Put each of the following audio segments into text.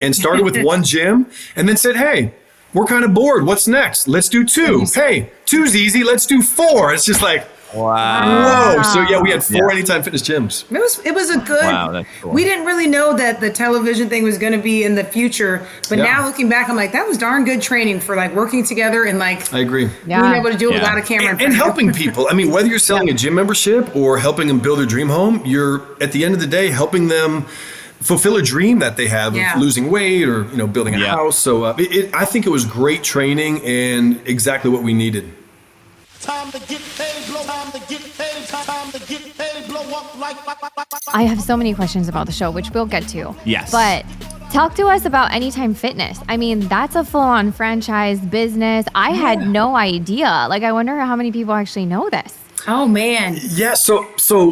and started with one gym and then said, hey, we're kind of bored. What's next? Let's do two. Hey, two's easy. Let's do four. It's just like, wow. Whoa. So yeah, we had 4 Anytime Fitness gyms. It was a good, that's cool. We didn't really know that the television thing was going to be in the future. But now looking back, I'm like, that was darn good training for like working together and like, I agree. being able to do it without a camera. And helping people. I mean, whether you're selling a gym membership or helping them build their dream home, you're at the end of the day helping them fulfill a dream that they have of losing weight or, building a house. So I think it was great training and exactly what we needed. Time to get paid, blow, time to get paid, time to get paid, blow up like. I have so many questions about the show, which we'll get to. Yes. But talk to us about Anytime Fitness. I mean, that's a full-on franchise business. I had no idea. Like, I wonder how many people actually know this. Oh, man. Yeah. So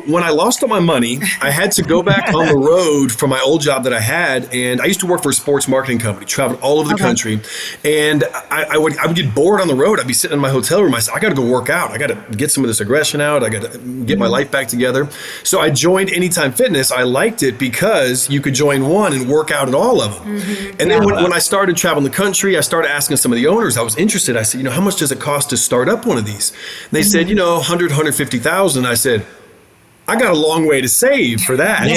when I lost all my money, I had to go back on the road from my old job that I had. And I used to work for a sports marketing company, traveled all over the country. And I would get bored on the road. I'd be sitting in my hotel room. I said, I got to go work out. I got to get some of this aggression out. I got to get my life back together. So I joined Anytime Fitness. I liked it because you could join one and work out at all of them. And then when I started traveling the country, I started asking some of the owners. I was interested. I said, how much does it cost to start up one of these? And they said, 150,000. I said, I got a long way to save for that.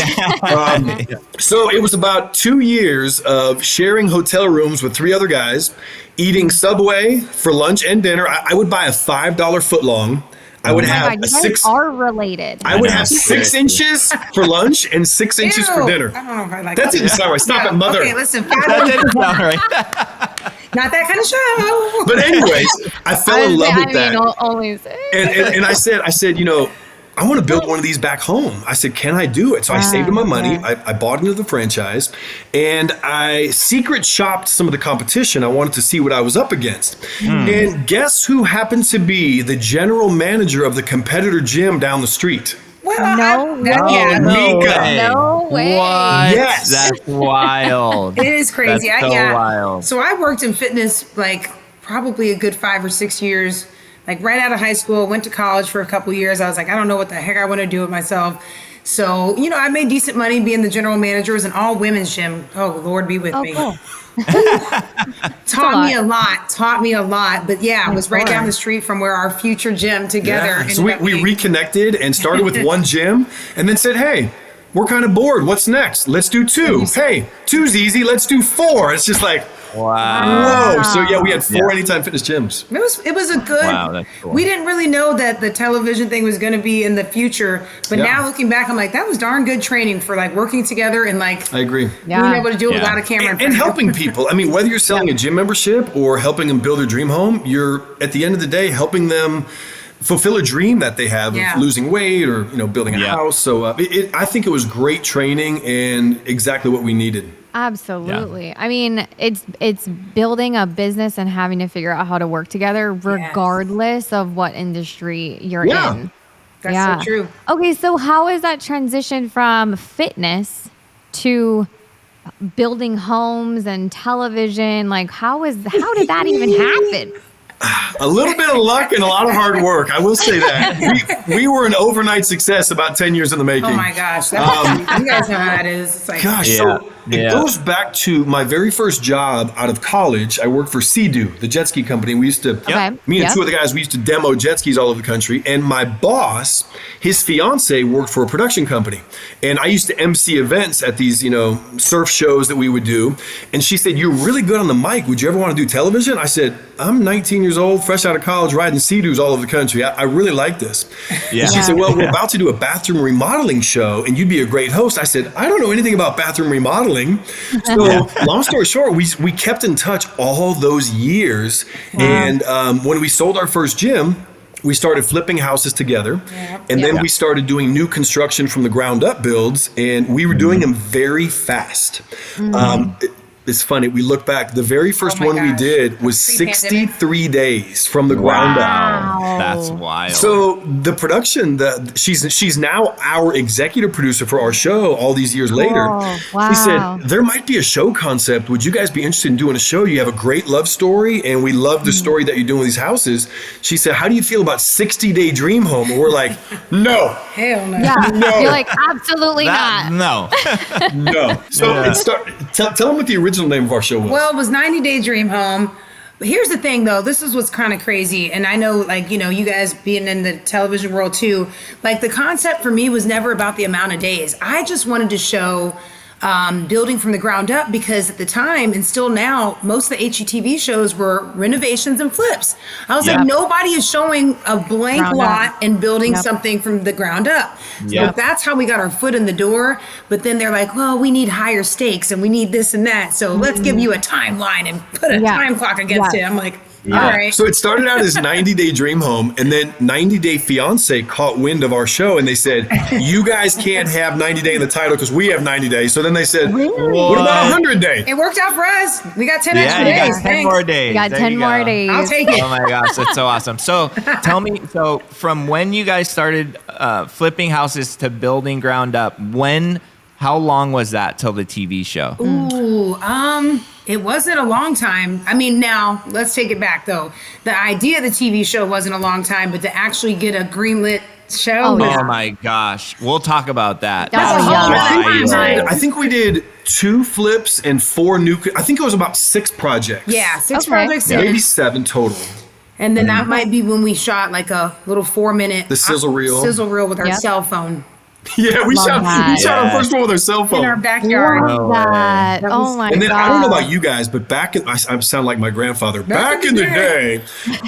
So it was about 2 years of sharing hotel rooms with 3 other guys, eating Subway for lunch and dinner. I would buy a $5 footlong. I would have you guys are related. I would have 6 inches for lunch and 6 inches for dinner. I don't know if I like that. Didn't sound right. Stop it, mother. Okay, listen. That didn't sound right. Not that kind of show. But anyways, I fell in love with that. Always. And I said, I want to build one of these back home. I said, can I do it? So I saved my money. I bought into the franchise and I secret shopped some of the competition. I wanted to see what I was up against. And guess who happened to be the general manager of the competitor gym down the street? Well, Mika. No way. What? Yes. That's wild. It is crazy. That's so wild. So I worked in fitness like probably a good 5 or 6 years. Like right out of high school, went to college for a couple years. I was like, I don't know what the heck I want to do with myself. So, I made decent money being the general manager. It was an all women's gym. Oh, Lord be with me. Cool. Taught me a lot. But yeah, it was right down the street from where our future gym together. So we reconnected and started with one gym and then said, hey, we're kind of bored. What's next? Let's do 2. Hey, 2's easy. Let's do 4. It's just like, wow. Whoa. So yeah, we had 4 Anytime Fitness gyms. It was a good, that's cool. We didn't really know that the television thing was going to be in the future. But now looking back, I'm like, that was darn good training for like working together and like, I agree. being able to do it without a camera. And helping people. I mean, whether you're selling a gym membership or helping them build their dream home, you're at the end of the day helping them fulfill a dream that they have of losing weight or, building a house. So I think it was great training and exactly what we needed. Absolutely. Yeah. I mean, it's building a business and having to figure out how to work together regardless of what industry you're in. That's so true. Okay, so how is that transition from fitness to building homes and television? Like how did that even happen? A little bit of luck and a lot of hard work. I will say that. We were an overnight success about 10 years in the making. Oh my gosh. You guys know how that is. It's like, it goes back to my very first job out of college. I worked for Sea-Doo, the jet ski company. We used to, me and 2 other guys, we used to demo jet skis all over the country. And my boss, his fiance worked for a production company. And I used to MC events at these, surf shows that we would do. And she said, you're really good on the mic. Would you ever want to do television? I said, I'm 19 years old, fresh out of college, riding Sea-Doos all over the country. I really like this. Yeah. And she said, well, we're about to do a bathroom remodeling show and you'd be a great host. I said, I don't know anything about bathroom remodeling. So long story short, we kept in touch all those years. And when we sold our first gym, we started flipping houses together. And then we started doing new construction from the ground up builds. And we were doing them very fast. It's funny. We look back. The very first one we did was 63 days from the ground up. That's wild. So the production, she's now our executive producer for our show all these years later. She said, there might be a show concept. Would you guys be interested in doing a show? You have a great love story and we love the story that you're doing with these houses. She said, how do you feel about 60-day dream home? And we're like, no. Hell no. Yeah. No. You're like, absolutely not. No. No. So tell them what the original original name of our show was? Well, it was 90 Day Dream Home. But here's the thing, though. This is what's kind of crazy. And I know, like, you know, you guys being in the television world, too. Like, the concept for me was never about the amount of days. I just wanted to show building from the ground up, because at the time and still now, most of the HGTV shows were renovations and flips. I was like, nobody is showing a blank Ground lot up. and building something from the ground up. So Yep. that's how we got our foot in the door. But then they're like, well, we need higher stakes and we need this and that. So let's give you a timeline and put a time clock against it. I'm like, all right. So it started out as 90 Day Dream Home, and then 90 Day Fiance caught wind of our show, and they said, you guys can't have 90 Day in the title because we have 90 days. So then they said, what about 100 Day? It worked out for us. We got 10 extra you got days. 10 Thanks. more days. You got There 10 you more go. days. I'll take it. Oh my gosh, that's so awesome. So tell me, so from when you guys started flipping houses to building ground up, how long was that till the TV show? Ooh, it wasn't a long time. I mean, now let's take it back though. The idea of the TV show wasn't a long time, but to actually get a greenlit show. Oh, was- yeah. Oh my gosh. We'll talk about that. That's a whole yeah. nother timeline. I think we did 2 flips and 4 new. I think it was about 6 projects. Yeah, 6 Okay. projects in. Maybe 7 total. And then that might be when we shot like a little 4-minute The sizzle reel. Sizzle reel with our Yep. cell phone Yeah, we Love shot that. our Yeah. first one with our cell phone. in our backyard. No way. That. That Oh was- my god. And then I don't know about you guys, but I sound like my grandfather. Back in the day,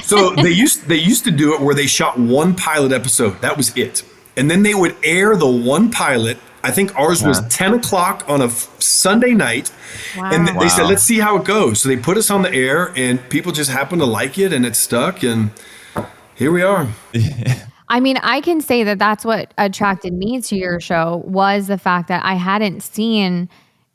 so they used to do it where they shot 1 pilot episode. That was it, and then they would air the 1 pilot. I think ours was 10 o'clock on a Sunday night, and they said, Wow. "Let's see how it goes." So they put us on the air, and people just happened to like it, and it stuck, and here we are. I mean, I can say that that's what attracted me to your show, was the fact that I hadn't seen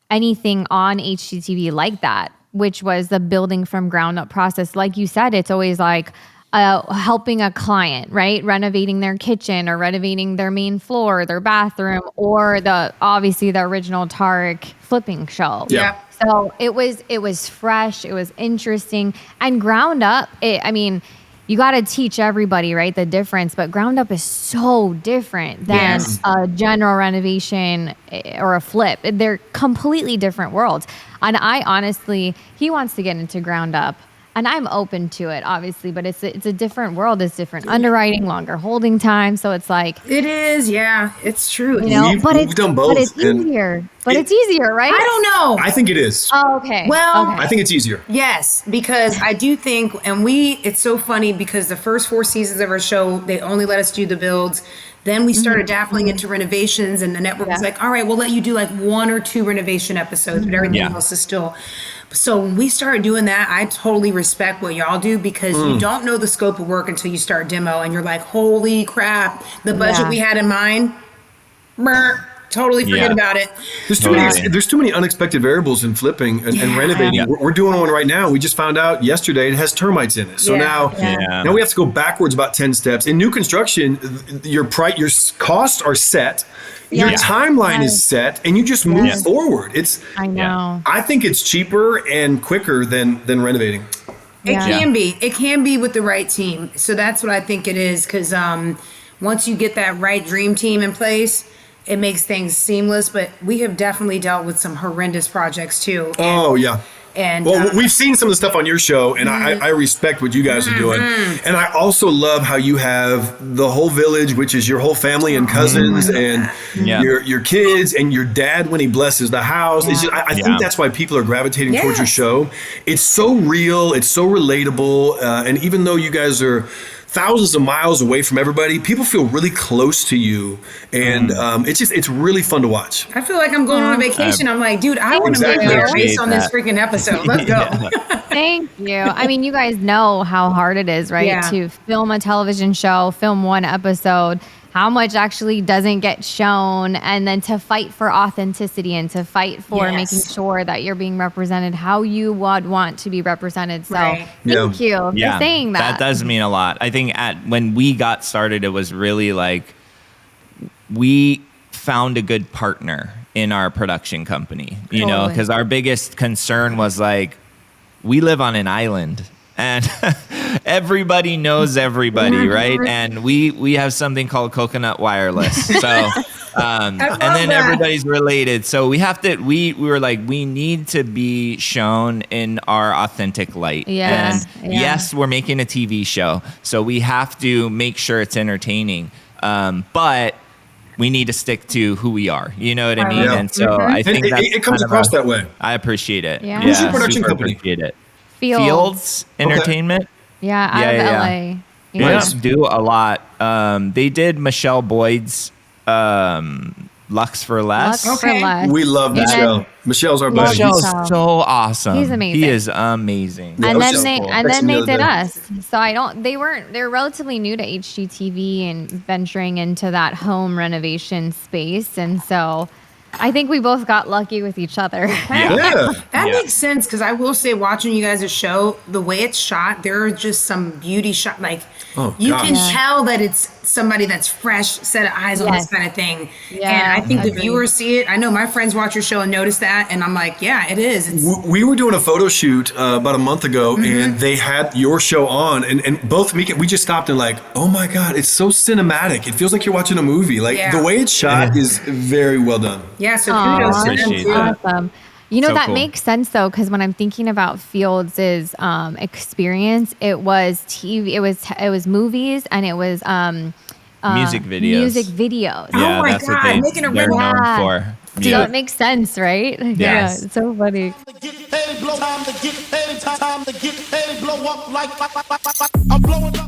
anything on HGTV like that, which was the building from ground up process. Like you said, it's always like helping a client, right? Renovating their kitchen or renovating their main floor, their bathroom, or obviously the original Tarek flipping show. Yeah. So it was fresh, it was interesting, and ground up. I mean, you got to teach everybody, right, the difference. But ground up is so different than a general renovation or a flip. They're completely different worlds. And I honestly, he wants to get into ground up. And I'm open to it, obviously, but it's a different world. It's different underwriting, longer holding time. So it's like, It is, yeah, it's true. you know, We've done both, but it's and easier. But it's easier, right? I don't know. I think it is. Oh, okay. Well, okay. I think it's easier. Yes, because I do think, and it's so funny because the first 4 seasons of our show, they only let us do the builds. Then we started dappling into renovations, and the network was like, all right, we'll let you do like 1 or 2 renovation episodes, but everything else is still. So when we started doing that, I totally respect what y'all do, because you don't know the scope of work until you start demo, and you're like, holy crap, the budget we had in mind, totally forget about it. There's too many unexpected variables in flipping and renovating. Yeah. We're doing one right now. We just found out yesterday it has termites in it. So now we have to go backwards about 10 steps. In new construction, your costs are set. Your timeline is set, and you just move forward. I know. I think it's cheaper and quicker than renovating. It can be. It can be with the right team. So that's what I think it is, because once you get that right dream team in place, it makes things seamless. But we have definitely dealt with some horrendous projects too. Oh, yeah. And We've seen some of the stuff on your show, and I respect what you guys are doing. And I also love how you have the whole village, which is your whole family and cousins and your kids and your dad when he blesses the house. It's just, I think that's why people are gravitating towards your show. It's so real. It's so relatable. And even though you guys are thousands of miles away from everybody, people feel really close to you, and it's really fun to watch. I feel like I'm going on a vacation. I'm like, dude, I want to be there based on this freaking episode. Let's go. Thank you. I mean, you guys know how hard it is, right? Yeah. To film a television show, film 1 episode, how much actually doesn't get shown, and then to fight for authenticity and to fight for making sure that you're being represented how you would want to be represented. So thank you for saying that. That does mean a lot. I think when we got started, it was really like we found a good partner in our production company, you know, because our biggest concern was like, we live on an island and everybody knows everybody, right? And we have something called Coconut Wireless. So And then everybody's related. So we have to, we were like, we need to be shown in our authentic light. Yeah. And yes, we're making a TV show. So we have to make sure it's entertaining. But we need to stick to who we are. You know what I mean? And so I think it comes across that way. I appreciate it. Yeah. Who's your production company? Appreciate it. Fields Entertainment. Yeah, out of LA. They don't do a lot. They did Michelle Boyd's Lux for Less. Lux for Less. We love Michelle. Michelle's our buddy. Michelle's so awesome. He's amazing. He is amazing. Yeah, And then so they cool. and then Texted me they the other did day. us. So they're relatively new to HGTV and venturing into that home renovation space. And so I think we both got lucky with each other. Yeah. That makes sense, because I will say, watching you guys' show, the way it's shot, there are just some beauty shot. Like, you can tell that it's somebody that's fresh set of eyes on this kind of thing. Yeah, and I think the agreed. viewers see it. I know my friends watch your show and notice that, and I'm like, yeah, it is. It's, We were doing a photo shoot about a month ago, and they had your show on, and both Mika, we just stopped and like, oh my God, it's so cinematic. It feels like you're watching a movie. Like the way it's shot is very well done. yeah, so kudos to them Appreciate too. that. Awesome. You know, So that cool. makes sense though, because when I'm thinking about Fields' experience, it was TV, it was movies, and it was Music videos. videos. Yeah, Oh my that's God, what making a they're real- known for. So it makes sense, right? Yeah, it's so funny. Time to get paid, blow, time to get paid, time to get paid, blow up like I'm blowing up.